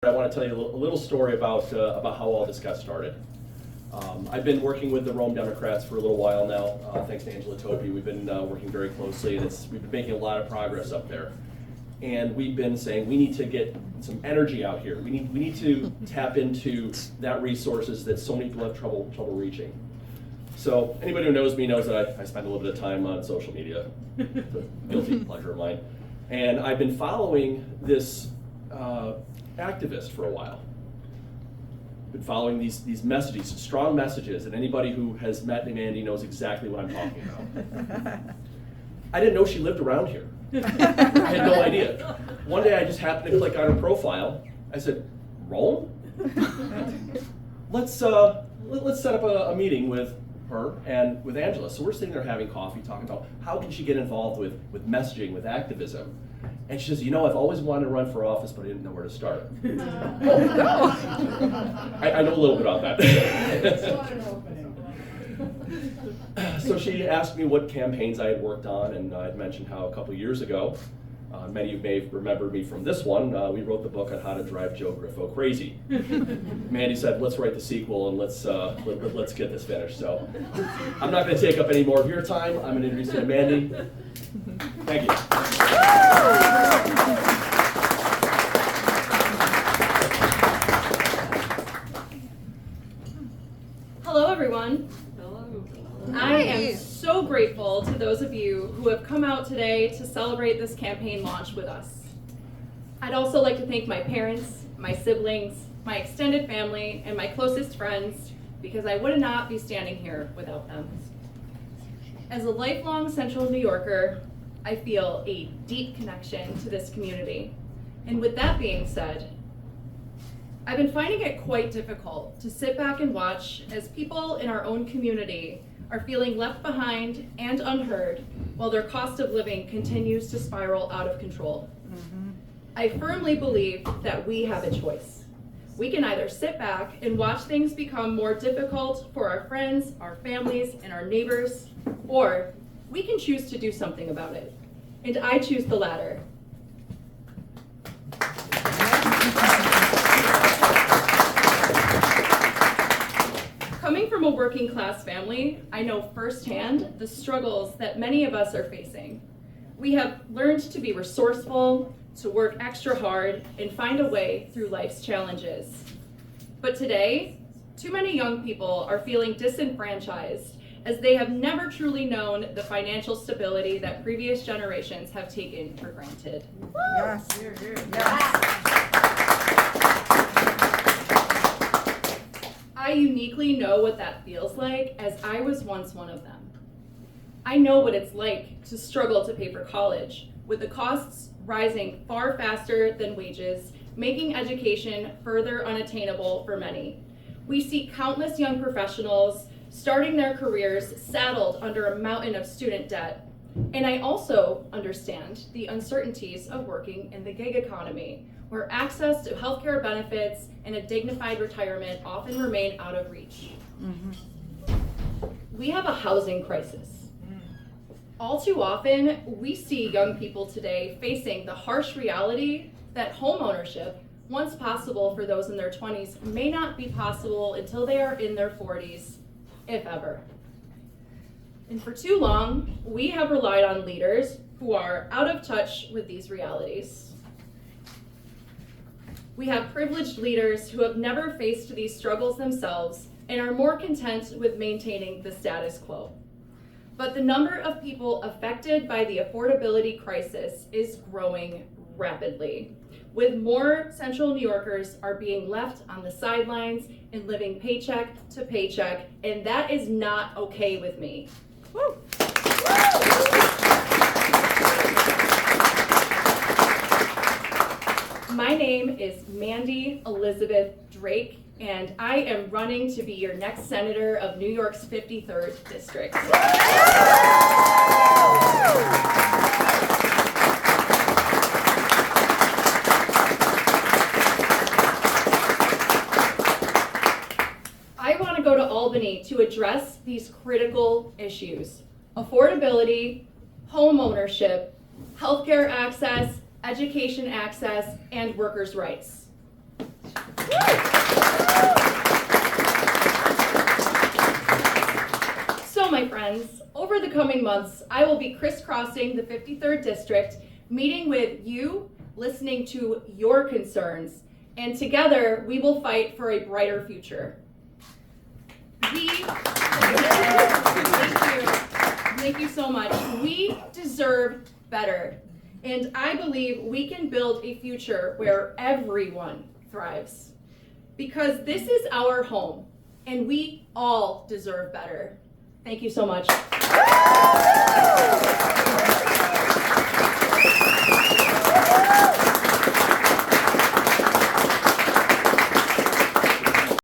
I want to tell you a little story about how all this got started. I've been working with the Rome Democrats for a little while now. Thanks to Angela Topi, we've been working very closely, and we've been making a lot of progress up there. And we've been saying we need to get some energy out here. We need to tap into that resources that so many people have trouble reaching. So anybody who knows me knows that I spend a little bit of time on social media. It's a guilty pleasure of mine. And I've been following this activist for a while. Been following these messages, strong messages, and anybody who has met Mandi knows exactly what I'm talking about. I didn't know she lived around here. I had no idea. One day I just happened to click on her profile. I said, Rome? Let's set up a meeting with her and with Angela. So we're sitting there having coffee, talking about how can she get involved with messaging, with activism. And she says, you know, I've always wanted to run for office, but I didn't know where to start. I know a little bit about that. So she asked me what campaigns I had worked on, and I'd mentioned how a couple years ago, many of you may remember me from this one, we wrote the book on how to drive Joe Griffo crazy. Mandi said, let's write the sequel and let's get this finished. So I'm not going to take up any more of your time. I'm going to introduce you to Mandi. Thank you. Hello, everyone. Hello. I am so grateful to those of you who have come out today to celebrate this campaign launch with us. I'd also like to thank my parents, my siblings, my extended family, and my closest friends, because I would not be standing here without them. As a lifelong Central New Yorker, I feel a deep connection to this community. And with that being said, I've been finding it quite difficult to sit back and watch as people in our own community are feeling left behind and unheard while their cost of living continues to spiral out of control. I firmly believe that we have a choice. We can either sit back and watch things become more difficult for our friends, our families, and our neighbors, or we can choose to do something about it. And I choose the latter. Coming from a working class family, I know firsthand the struggles that many of us are facing. We have learned to be resourceful, to work extra hard, and find a way through life's challenges. But today, too many young people are feeling disenfranchised as they have never truly known the financial stability that previous generations have taken for granted. Yes. Yes. I uniquely know what that feels like, as I was once one of them. I know what it's like to struggle to pay for college, with the costs rising far faster than wages, making education further unattainable for many. We see countless young professionals starting their careers saddled under a mountain of student debt. And I also understand the uncertainties of working in the gig economy, where access to healthcare benefits and a dignified retirement often remain out of reach. We have a housing crisis. All too often, we see young people today facing the harsh reality that homeownership, once possible for those in their 20s, may not be possible until they are in their 40s, if ever. And for too long, we have relied on leaders who are out of touch with these realities. We have privileged leaders who have never faced these struggles themselves and are more content with maintaining the status quo. But the number of people affected by the affordability crisis is growing rapidly, with more Central New Yorkers are being left on the sidelines and living paycheck to paycheck, and that is not okay with me. Woo. My name is Mandi Elizabeth Drake, and I am running to be your next senator of New York's 53rd district. I want to go to Albany to address these critical issues: affordability, home ownership, healthcare access, education access, and workers' rights. coming months, I will be crisscrossing the 53rd District, meeting with you, listening to your concerns, and together we will fight for a brighter future. Thank you so much. We deserve better, and I believe we can build a future where everyone thrives. Because this is our home, and we all deserve better. Thank you so much.